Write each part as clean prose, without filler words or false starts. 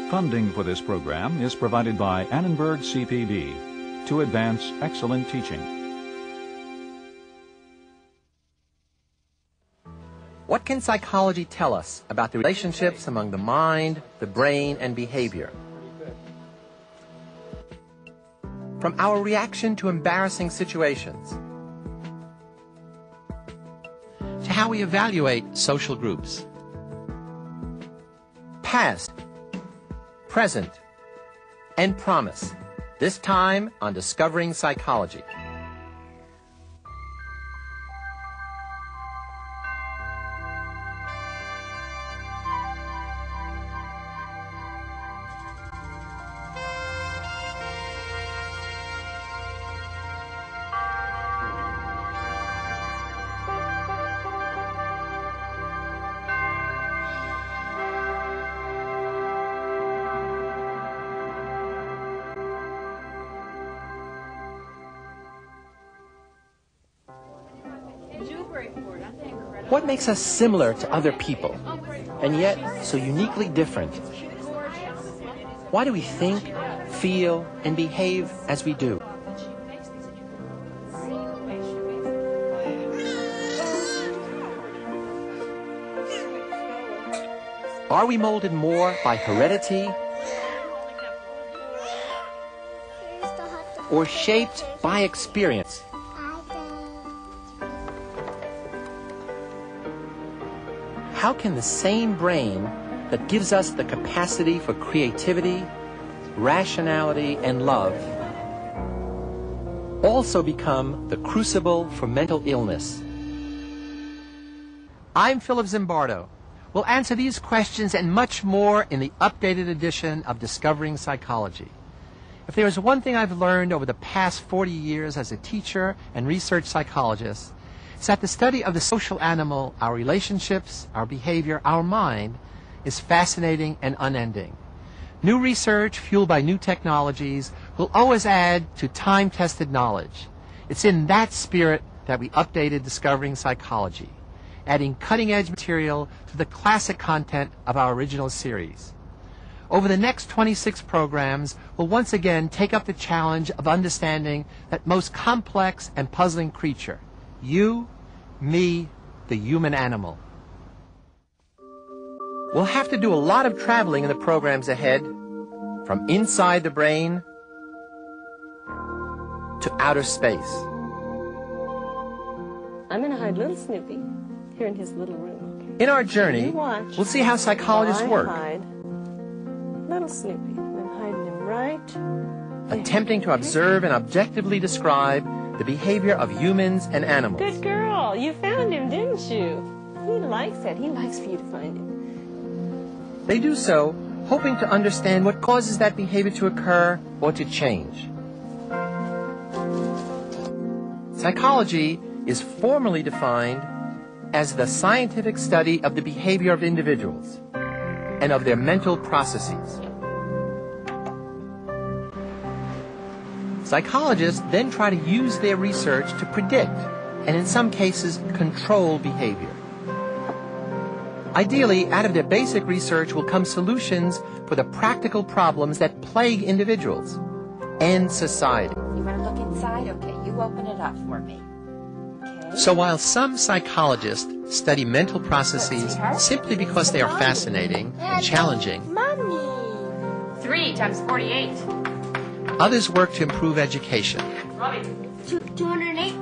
Funding for this program is provided by Annenberg CPD to advance excellent teaching. What can psychology tell us about the relationships among the mind, the brain, and behavior? From our reaction to embarrassing situations, to how we evaluate social groups. Past, present, and promise. This time on Discovering Psychology. What makes us similar to other people, and yet so uniquely different? Why do we think, feel, and behave as we do? Are we molded more by heredity or shaped by experience? How can the same brain that gives us the capacity for creativity, rationality, and love also become the crucible for mental illness? I'm Philip Zimbardo. We'll answer these questions and much more in the updated edition of Discovering Psychology. If there is one thing I've learned over the past 40 years as a teacher and research psychologist, it's that the study of the social animal, our relationships, our behavior, our mind, is fascinating and unending. New research, fueled by new technologies, will always add to time-tested knowledge. It's in that spirit that we updated Discovering Psychology, adding cutting-edge material to the classic content of our original series. Over the next 26 programs, we'll once again take up the challenge of understanding that most complex and puzzling creature, you, me, the human animal. We'll have to do a lot of traveling in the programs ahead, from inside the brain to outer space. I'm going to hide little Snoopy here in his little room. In our journey, we'll see how psychologists work, Hide little Snoopy. I'm hiding him right there. attempting to observe and objectively describe the behavior of humans and animals. Good girl. You found him, didn't you? He likes it. He likes for you to find him. They do so hoping to understand what causes that behavior to occur or to change. Psychology is formally defined as the scientific study of the behavior of individuals and of their mental processes. Psychologists then try to use their research to predict, and in some cases, control behavior. Ideally, out of their basic research will come solutions for the practical problems that plague individuals and society. You want to look inside? Okay, you open it up for me. Okay. So while some psychologists study mental processes simply because they are fascinating and challenging, Mommy! 3 times 48. others work to improve education, 208.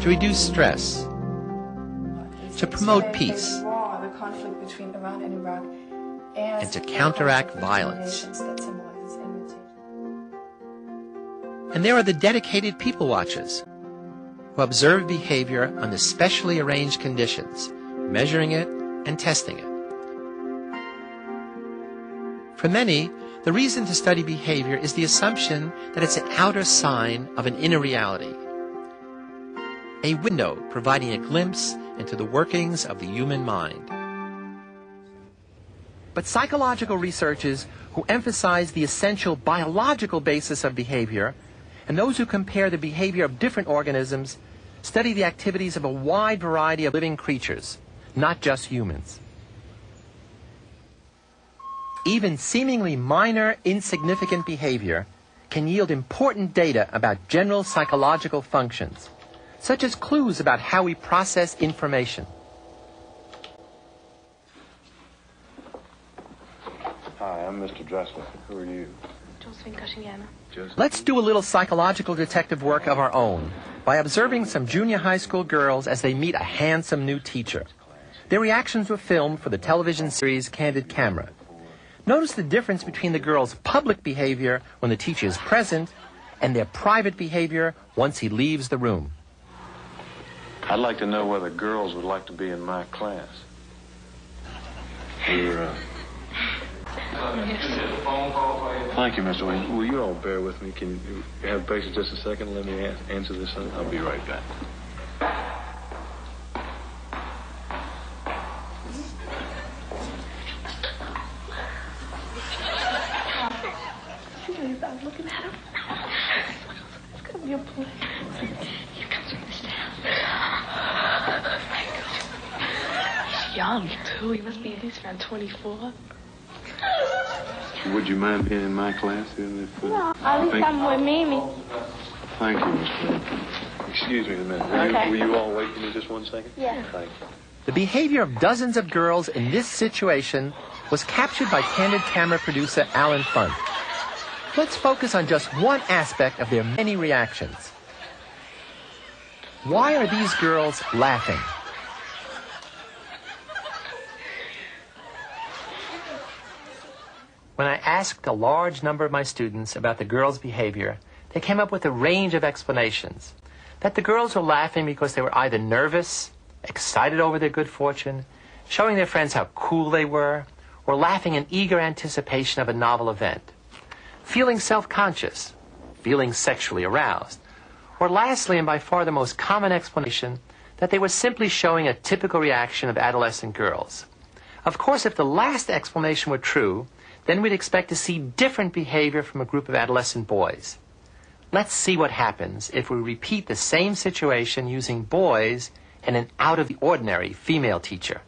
to reduce stress, to promote peace, The conflict between Iran and Iraq, and to counteract violence. And there are the dedicated people watchers who observe behavior under specially arranged conditions, measuring it and testing it. For many, the reason to study behavior is the assumption that it's an outer sign of an inner reality, a window providing a glimpse into the workings of the human mind. But psychological researchers who emphasize the essential biological basis of behavior and those who compare the behavior of different organisms study the activities of a wide variety of living creatures, not just humans. Even seemingly minor, insignificant behavior can yield important data about general psychological functions, such as clues about how we process information. Hi, I'm Mr. Dressler. Who are you? Let's do a little psychological detective work of our own by observing some junior high school girls as they meet a handsome new teacher. Their reactions were filmed for the television series Candid Camera. Notice the difference between the girls' public behavior when the teacher is present and their private behavior once he leaves the room. I'd like to know whether girls would like to be in my class. Thank you, Mr. Wayne. Will you all bear with me? Can you have patience just a second? Let me answer this. I'll be right back. I'm looking at him. It's gonna be a play. Here comes Mr. He's young, too. He must be at least around 24. Would you mind being in my class? No, at least I'm with Mimi. Thank you, Mr. Wayne. Excuse me a minute. Will you all wait for me just 1 second? Yeah. Thank you. The behavior of dozens of girls in this situation was captured by Candid Camera producer Alan Funt. Let's focus on just one aspect of their many reactions. Why are these girls laughing? When I asked a large number of my students about the girls' behavior, they came up with a range of explanations. That the girls were laughing because they were either nervous, excited over their good fortune, showing their friends how cool they were, or laughing in eager anticipation of a novel event. Feeling self-conscious, feeling sexually aroused, or lastly, and by far the most common explanation, that they were simply showing a typical reaction of adolescent girls. Of course, if the last explanation were true, then we'd expect to see different behavior from a group of adolescent boys. Let's see what happens if we repeat the same situation using boys and an out-of-the-ordinary female teacher.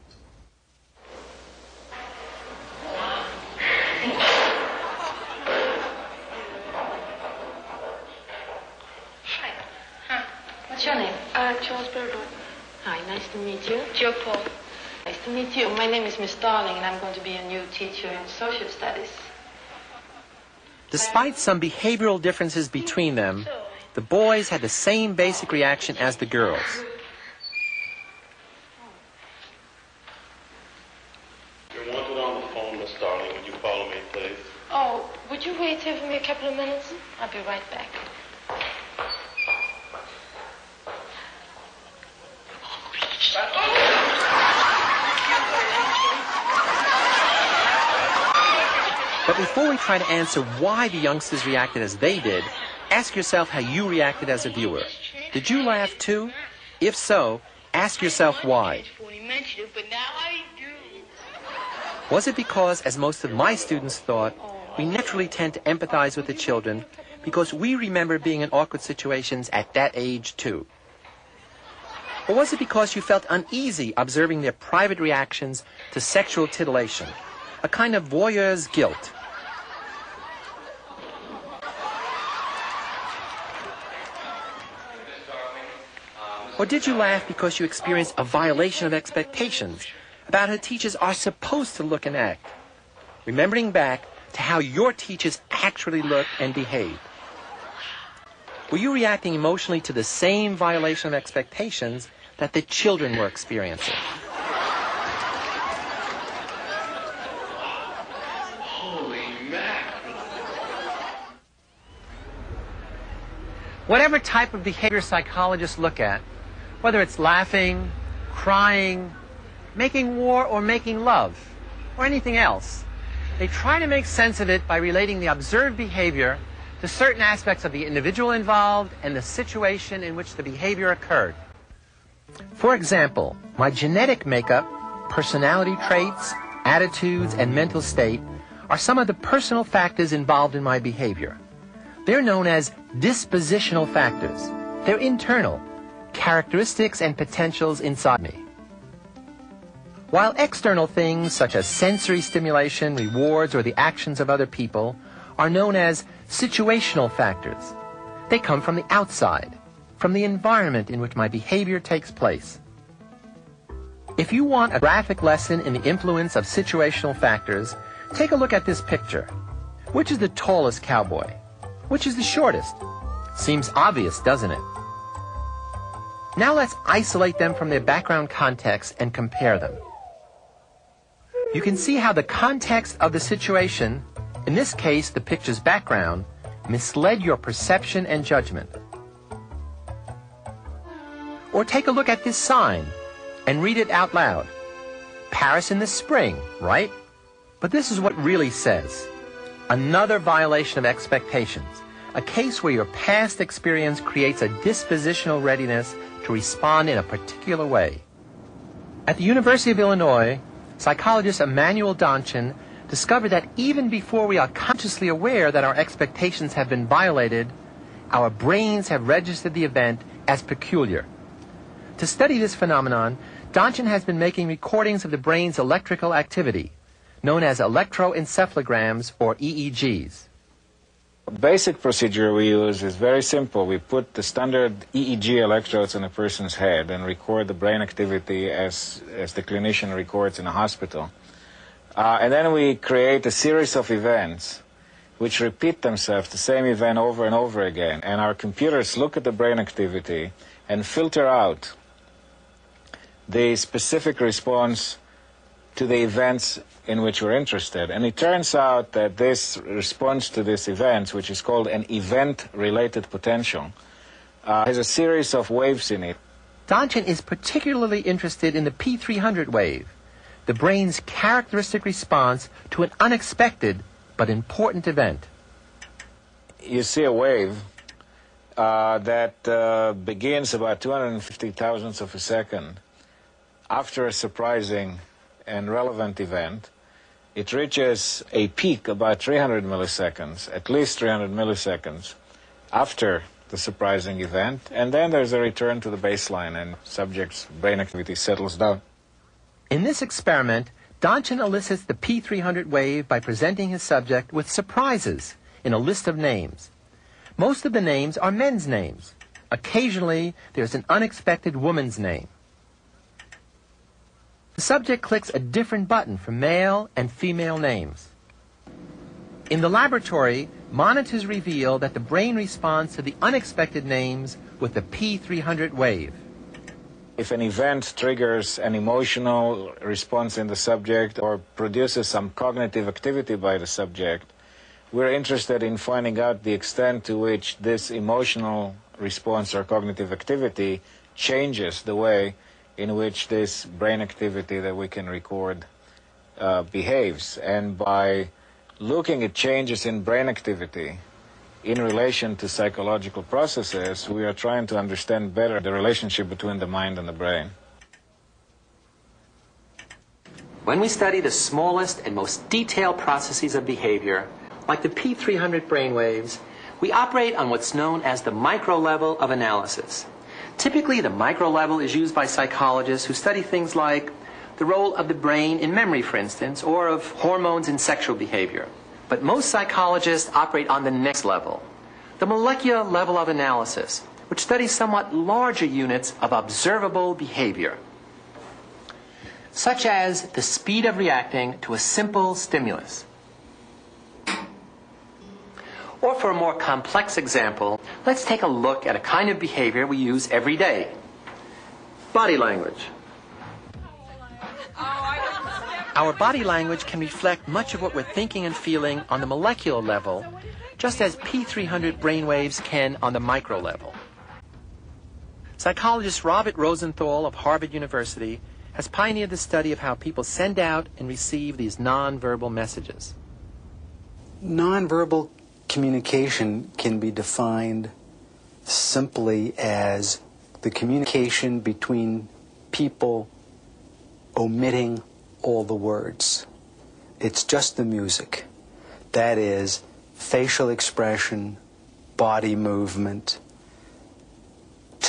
What's your name? Charles Zimbardo. Hi, nice to meet you. Joe Paul. Nice to meet you. My name is Miss Darling, and I'm going to be a new teacher in social studies. Despite some behavioral differences between them, the boys had the same basic reaction as the girls. You're wanted on the phone, Miss Darling. Would you follow me, please? Oh, would you wait here for me a couple of minutes? I'll be right back. But before we try to answer why the youngsters reacted as they did, ask yourself how you reacted as a viewer. Did you laugh too? If so, ask yourself why. Was it because, as most of my students thought, we naturally tend to empathize with the children because we remember being in awkward situations at that age too? Or was it because you felt uneasy observing their private reactions to sexual titillation, a kind of voyeur's guilt? Or did you laugh because you experienced a violation of expectations about how teachers are supposed to look and act, remembering back to how your teachers actually looked and behaved? Were you reacting emotionally to the same violation of expectations that the children were experiencing? Whatever type of behavior psychologists look at, whether it's laughing, crying, making war or making love, or anything else, they try to make sense of it by relating the observed behavior to certain aspects of the individual involved and the situation in which the behavior occurred. For example, my genetic makeup, personality traits, attitudes, and mental state are some of the personal factors involved in my behavior. They're known as dispositional factors. They're internal, characteristics and potentials inside me. While external things such as sensory stimulation, rewards, or the actions of other people are known as situational factors, they come from the outside, from the environment in which my behavior takes place. If you want a graphic lesson in the influence of situational factors, take a look at this picture. Which is the tallest cowboy? Which is the shortest? Seems obvious, doesn't it? Now let's isolate them from their background context and compare them. You can see how the context of the situation, in this case the picture's background, misled your perception and judgment. Or take a look at this sign and read it out loud. Paris in the spring, right? But this is what really says. Another violation of expectations, a case where your past experience creates a dispositional readiness to respond in a particular way. At the University of Illinois, psychologist Emmanuel Donchin discovered that even before we are consciously aware that our expectations have been violated, our brains have registered the event as peculiar. To study this phenomenon, Donchin has been making recordings of the brain's electrical activity, known as electroencephalograms or EEGs. The basic procedure we use is very simple. We put the standard EEG electrodes in a person's head and record the brain activity as the clinician records in a hospital. And then we create a series of events which repeat themselves, the same event over and over again. And our computers look at the brain activity and filter out the specific response to the events in which we're interested. And it turns out that this response to these events, which is called an event-related potential, has a series of waves in it. Donchin is particularly interested in the P300 wave, the brain's characteristic response to an unexpected but important event. You see a wave that begins about 250 thousandths of a second after a surprising and relevant event. It reaches a peak about 300 milliseconds, at least 300 milliseconds after the surprising event, and then there's a return to the baseline and subject's brain activity settles down. In this experiment, Donchin elicits the P300 wave by presenting his subject with surprises in a list of names. Most of the names are men's names. Occasionally, there's an unexpected woman's name. The subject clicks a different button for male and female names. In the laboratory, monitors reveal that the brain responds to the unexpected names with the P300 wave. If an event triggers an emotional response in the subject or produces some cognitive activity by the subject, we're interested in finding out the extent to which this emotional response or cognitive activity changes the way in which this brain activity that we can record behaves. And by looking at changes in brain activity in relation to psychological processes, we are trying to understand better the relationship between the mind and the brain. When we study the smallest and most detailed processes of behavior, like the P300 brainwaves, we operate on what's known as the micro level of analysis. Typically, the micro level is used by psychologists who study things like the role of the brain in memory, for instance, or of hormones in sexual behavior. But most psychologists operate on the next level, the molecular level of analysis, which studies somewhat larger units of observable behavior, such as the speed of reacting to a simple stimulus. Or for a more complex example, let's take a look at a kind of behavior we use every day. Body language. Our body language can reflect much of what we're thinking and feeling on the molecular level, just as P300 brainwaves can on the micro level. Psychologist Robert Rosenthal of Harvard University has pioneered the study of how people send out and receive these nonverbal messages. Nonverbal communication can be defined simply as the communication between people omitting all the words. It's just the music. That is, facial expression, body movement,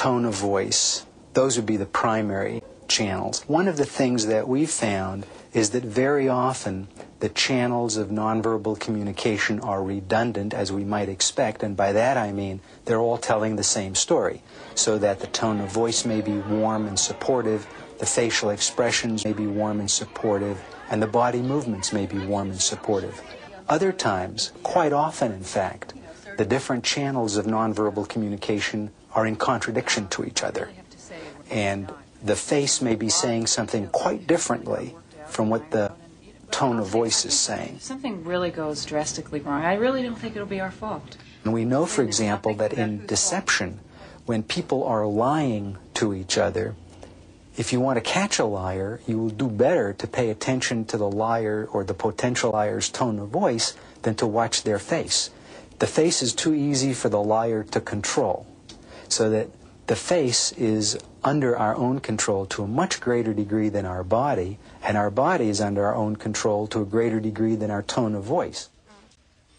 tone of voice. Those would be the primary channels. One of the things that we found is that very often the channels of nonverbal communication are redundant, as we might expect, and by that I mean they're all telling the same story, so that the tone of voice may be warm and supportive, the facial expressions may be warm and supportive, and the body movements may be warm and supportive. Other times, quite often in fact, the different channels of nonverbal communication are in contradiction to each other, and the face may be saying something quite differently from what the tone of voice is saying. If something really goes drastically wrong, I really don't think it'll be our fault. And we know, for example, that in deception, when people are lying to each other, if you want to catch a liar, you will do better to pay attention to the liar or the potential liar's tone of voice than to watch their face. The face is too easy for the liar to control, so that the face is under our own control to a much greater degree than our body, and our body is under our own control to a greater degree than our tone of voice.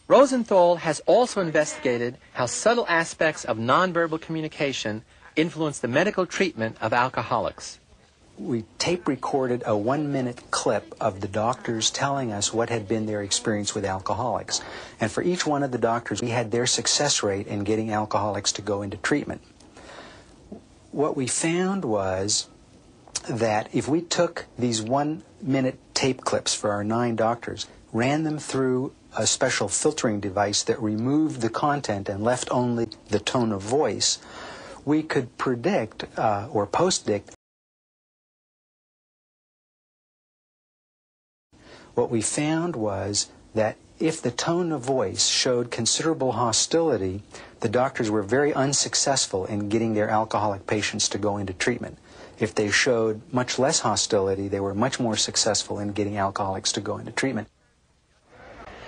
Rosenthal has also investigated how subtle aspects of nonverbal communication influence the medical treatment of alcoholics. We tape recorded a 1-minute clip of the doctors telling us what had been their experience with alcoholics. And for each one of the doctors, we had their success rate in getting alcoholics to go into treatment. What we found was that if we took these 1-minute tape clips for our 9 doctors, ran them through a special filtering device that removed the content and left only the tone of voice, we could predict or post-dict. What we found was that if the tone of voice showed considerable hostility, the doctors were very unsuccessful in getting their alcoholic patients to go into treatment. If they showed much less hostility, they were much more successful in getting alcoholics to go into treatment.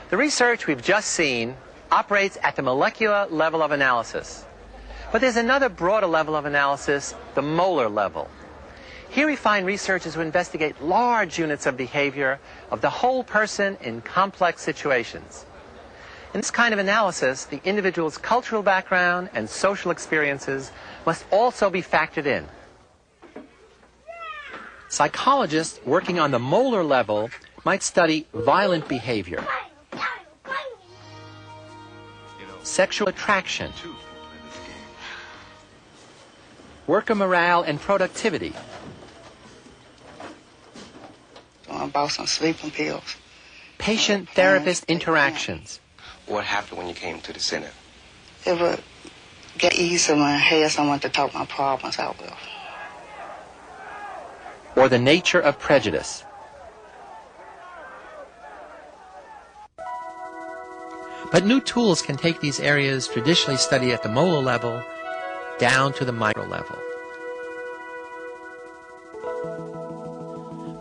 The research we've just seen operates at the molecular level of analysis. But there's another broader level of analysis, the molar level. Here we find researchers who investigate large units of behavior of the whole person in complex situations. In this kind of analysis, the individual's cultural background and social experiences must also be factored in. Psychologists working on the molar level might study violent behavior, sexual attraction, worker morale and productivity, about some sleeping pills, patient-therapist interactions. What happened when you came to the center? It would get easier when I had someone to talk my problems out with. Or the nature of prejudice. But new tools can take these areas traditionally studied at the molar level down to the micro level.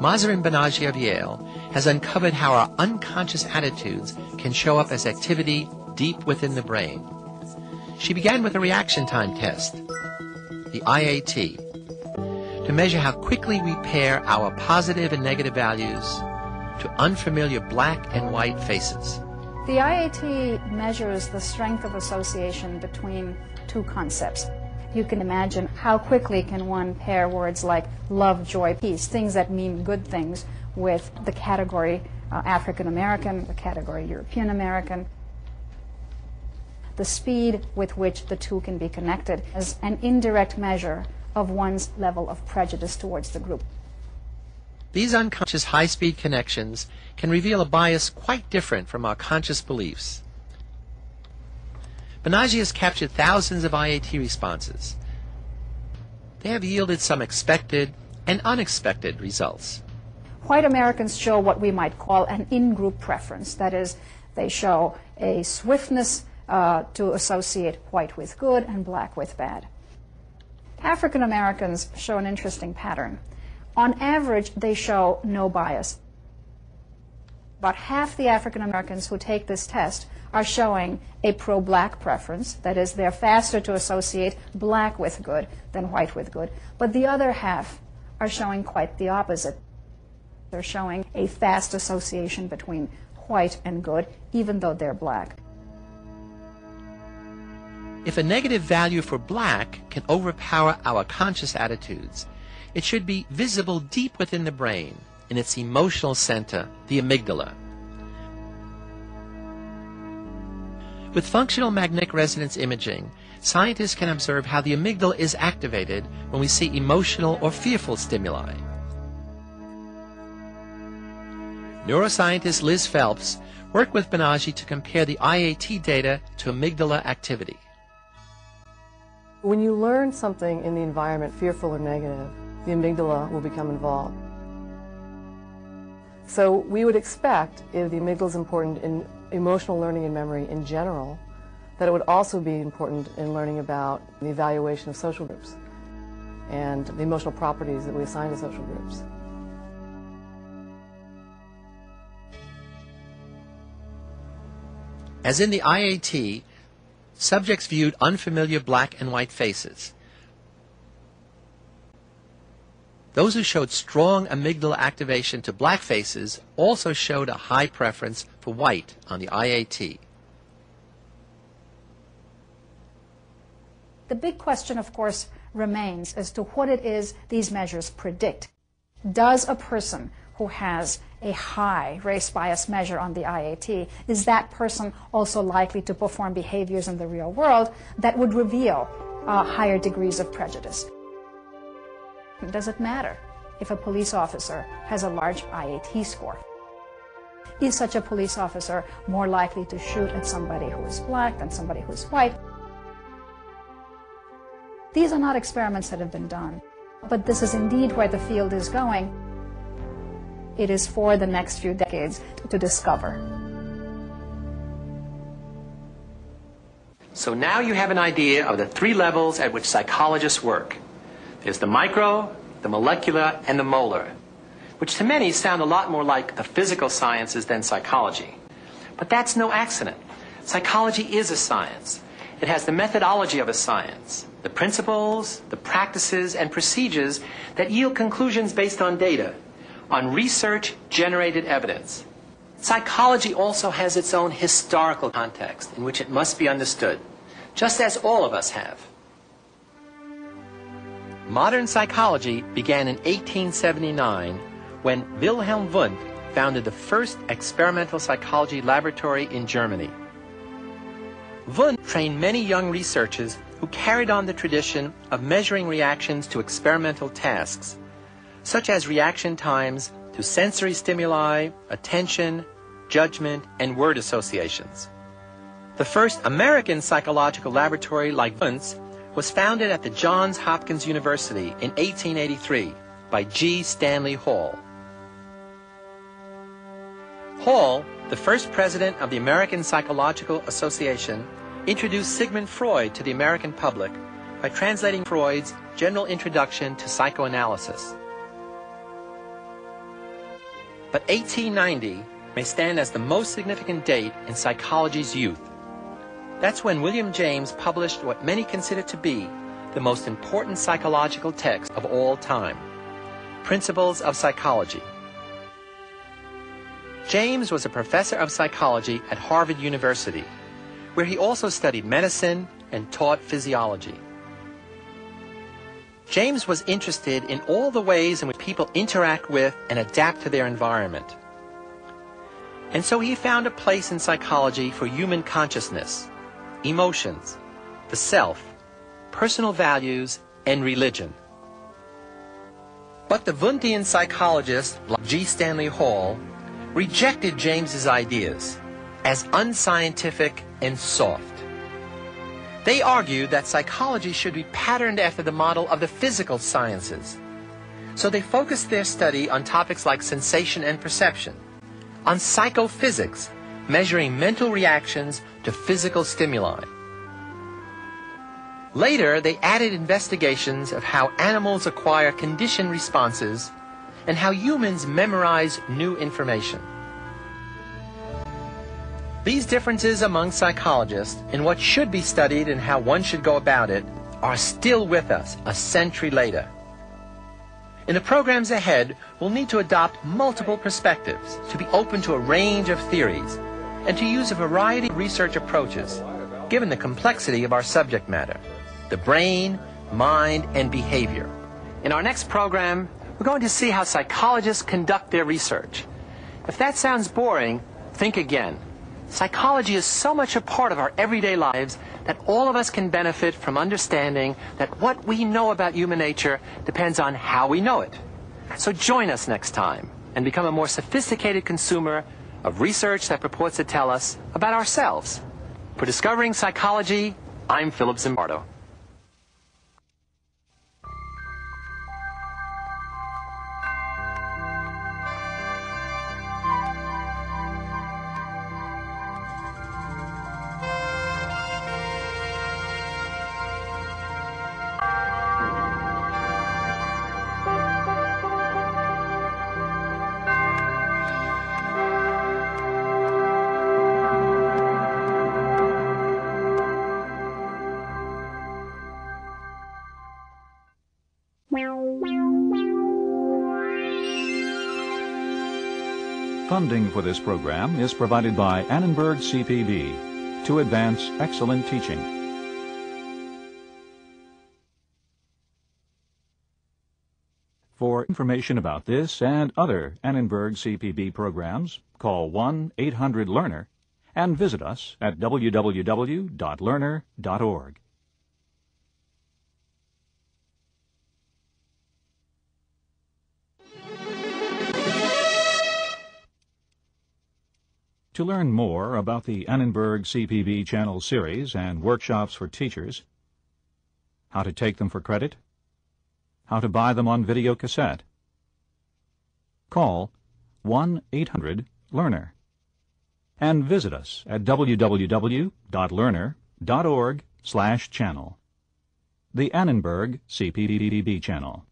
Mazarin Banaji of Yale has uncovered how our unconscious attitudes can show up as activity deep within the brain. She began with a reaction time test, the IAT, to measure how quickly we pair our positive and negative values to unfamiliar black and white faces. The IAT measures the strength of association between 2 concepts. You can imagine how quickly can one pair words like love, joy, peace, things that mean good things, with the category African American, the category European American. The speed with which the 2 can be connected is an indirect measure of one's level of prejudice towards the group. These unconscious high-speed connections can reveal a bias quite different from our conscious beliefs. Banaji has captured thousands of IAT responses. They have yielded some expected and unexpected results. White Americans show what we might call an in-group preference. That is, they show a swiftness to associate white with good and black with bad. African Americans show an interesting pattern. On average, they show no bias. About half the African Americans who take this test are showing a pro-black preference. That is, they're faster to associate black with good than white with good. But the other half are showing quite the opposite. They're showing a fast association between white and good, even though they're black. If a negative value for black can overpower our conscious attitudes, it should be visible deep within the brain, in its emotional center, the amygdala. With functional magnetic resonance imaging, scientists can observe how the amygdala is activated when we see emotional or fearful stimuli. Neuroscientist Liz Phelps worked with Banaji to compare the IAT data to amygdala activity. When you learn something in the environment, fearful or negative, the amygdala will become involved. So we would expect, if the amygdala is important in emotional learning and memory in general, that it would also be important in learning about the evaluation of social groups and the emotional properties that we assign to social groups. As in the IAT, subjects viewed unfamiliar black and white faces. Those who showed strong amygdala activation to black faces also showed a high preference for white on the IAT. The big question, of course, remains as to what it is these measures predict. Does a person who has a high race bias measure on the IAT, is that person also likely to perform behaviors in the real world that would reveal higher degrees of prejudice? Does it matter if a police officer has a large IAT score? Is such a police officer more likely to shoot at somebody who is black than somebody who is white? These are not experiments that have been done, but this is indeed where the field is going. It is for the next few decades to discover. So now you have an idea of the three levels at which psychologists work. There's the micro, the molecular, and the molar, which to many sound a lot more like the physical sciences than psychology. But that's no accident. Psychology is a science. It has the methodology of a science, the principles, the practices, and procedures that yield conclusions based on data, on research-generated evidence. Psychology also has its own historical context in which it must be understood, just as all of us have. Modern psychology began in 1879 when Wilhelm Wundt founded the first experimental psychology laboratory in Germany. Wundt trained many young researchers who carried on the tradition of measuring reactions to experimental tasks, such as reaction times to sensory stimuli, attention, judgment, and word associations. The first American psychological laboratory like Wundt's was founded at the Johns Hopkins University in 1883 by G. Stanley Hall. Hall, the first president of the American Psychological Association, introduced Sigmund Freud to the American public by translating Freud's General Introduction to Psychoanalysis. But 1890 may stand as the most significant date in psychology's youth. That's when William James published what many consider to be the most important psychological text of all time, Principles of Psychology. James was a professor of psychology at Harvard University, where he also studied medicine and taught physiology. James was interested in all the ways in which people interact with and adapt to their environment. And so he found a place in psychology for human consciousness, emotions, the self, personal values, and religion. But the Wundtian psychologists, like G. Stanley Hall, rejected James's ideas as unscientific and soft. They argued that psychology should be patterned after the model of the physical sciences. So they focused their study on topics like sensation and perception, on psychophysics, measuring mental reactions to physical stimuli. Later, they added investigations of how animals acquire conditioned responses and how humans memorize new information. These differences among psychologists in what should be studied and how one should go about it are still with us a century later. In the programs ahead, we'll need to adopt multiple perspectives, to be open to a range of theories, and to use a variety of research approaches, given the complexity of our subject matter, the brain, mind, and behavior. In our next program, we're going to see how psychologists conduct their research. If that sounds boring, think again. Psychology is so much a part of our everyday lives that all of us can benefit from understanding that what we know about human nature depends on how we know it. So join us next time and become a more sophisticated consumer of research that purports to tell us about ourselves. For Discovering Psychology, I'm Philip Zimbardo. Funding for this program is provided by Annenberg CPB to advance excellent teaching. For information about this and other Annenberg CPB programs, call 1-800-LEARNER and visit us at www.learner.org. To learn more about the Annenberg CPB Channel series and workshops for teachers, how to take them for credit, how to buy them on video cassette, call 1-800-LEARNER and visit us at www.learner.org/channel. The Annenberg CPB Channel.